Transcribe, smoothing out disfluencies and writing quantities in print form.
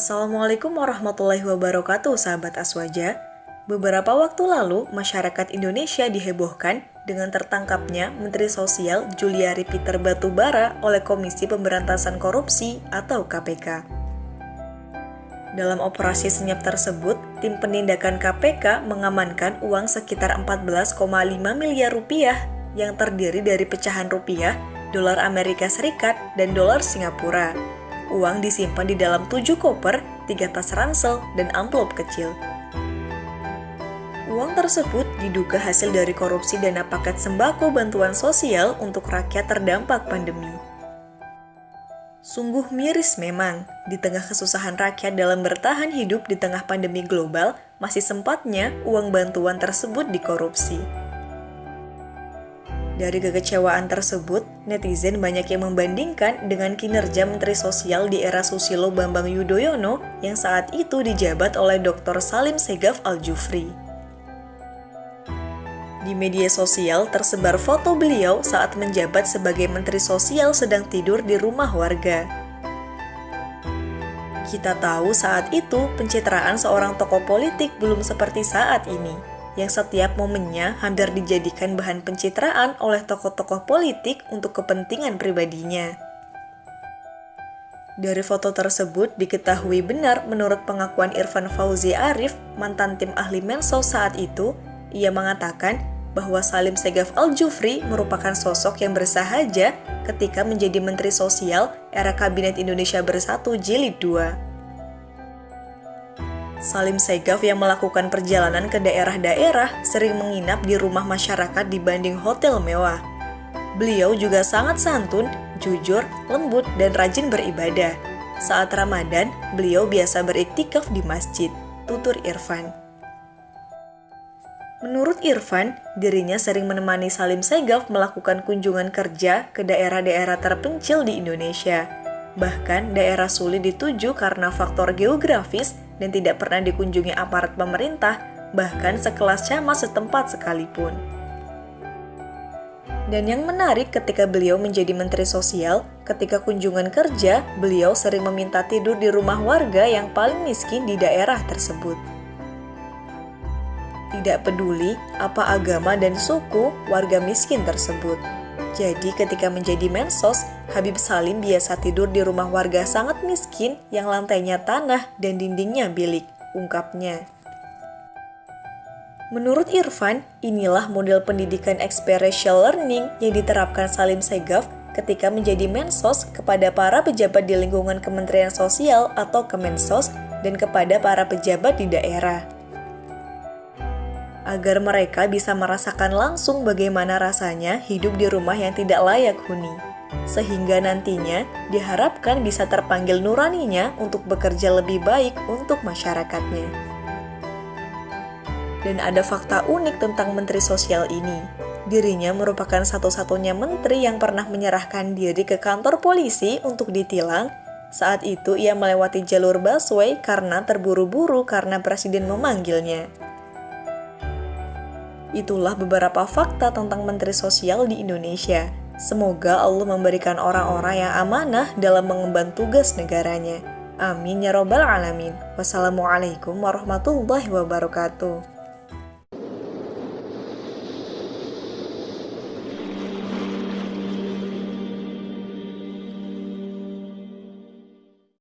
Assalamualaikum warahmatullahi wabarakatuh, sahabat Aswaja. Beberapa waktu lalu, masyarakat Indonesia dihebohkan dengan tertangkapnya Menteri Sosial Juliari Peter Batubara oleh Komisi Pemberantasan Korupsi atau KPK. Dalam operasi senyap tersebut, tim penindakan KPK mengamankan uang sekitar 14,5 miliar rupiah yang terdiri dari pecahan rupiah, dolar Amerika Serikat, dan dolar Singapura. Uang disimpan di dalam 7 koper, 3 tas ransel, dan amplop kecil. Uang tersebut diduga hasil dari korupsi dana paket sembako bantuan sosial untuk rakyat terdampak pandemi. Sungguh miris memang, di tengah kesusahan rakyat dalam bertahan hidup di tengah pandemi global, masih sempatnya uang bantuan tersebut dikorupsi. Dari kekecewaan tersebut, netizen banyak yang membandingkan dengan kinerja Menteri Sosial di era Susilo Bambang Yudhoyono yang saat itu dijabat oleh Dr. Salim Segaf Al-Jufri. Di media sosial tersebar foto beliau saat menjabat sebagai Menteri Sosial sedang tidur di rumah warga. Kita tahu saat itu pencitraan seorang tokoh politik belum seperti saat ini, yang setiap momennya hampir dijadikan bahan pencitraan oleh tokoh-tokoh politik untuk kepentingan pribadinya. Dari foto tersebut diketahui benar menurut pengakuan Irfan Fauzi Arif, mantan tim ahli Mensos saat itu, ia mengatakan bahwa Salim Segaf Al-Jufri merupakan sosok yang bersahaja ketika menjadi Menteri Sosial era Kabinet Indonesia Bersatu Jilid 2. Salim Segaf yang melakukan perjalanan ke daerah-daerah sering menginap di rumah masyarakat dibanding hotel mewah. Beliau juga sangat santun, jujur, lembut, dan rajin beribadah. Saat Ramadan, beliau biasa beriktikaf di masjid, tutur Irfan. Menurut Irfan, dirinya sering menemani Salim Segaf melakukan kunjungan kerja ke daerah-daerah terpencil di Indonesia. Bahkan daerah sulit dituju karena faktor geografis dan tidak pernah dikunjungi aparat pemerintah, bahkan sekelas camat setempat sekalipun. Dan yang menarik ketika beliau menjadi Menteri Sosial, ketika kunjungan kerja, beliau sering meminta tidur di rumah warga yang paling miskin di daerah tersebut. Tidak peduli apa agama dan suku warga miskin tersebut. Jadi ketika menjadi Mensos, Habib Salim biasa tidur di rumah warga sangat miskin yang lantainya tanah dan dindingnya bilik, ungkapnya. Menurut Irfan, inilah model pendidikan experiential learning yang diterapkan Salim Segaf ketika menjadi Mensos kepada para pejabat di lingkungan Kementerian Sosial atau Kemensos dan kepada para pejabat di daerah, agar mereka bisa merasakan langsung bagaimana rasanya hidup di rumah yang tidak layak huni, sehingga nantinya diharapkan bisa terpanggil nuraninya untuk bekerja lebih baik untuk masyarakatnya. Dan ada fakta unik tentang Menteri Sosial ini. Dirinya merupakan satu-satunya menteri yang pernah menyerahkan diri ke kantor polisi untuk ditilang. Saat itu ia melewati jalur busway karena terburu-buru karena presiden memanggilnya. Itulah beberapa fakta tentang Menteri Sosial di Indonesia. Semoga Allah memberikan orang-orang yang amanah dalam mengemban tugas negaranya. Amin ya robbal alamin. Wassalamualaikum warahmatullahi wabarakatuh.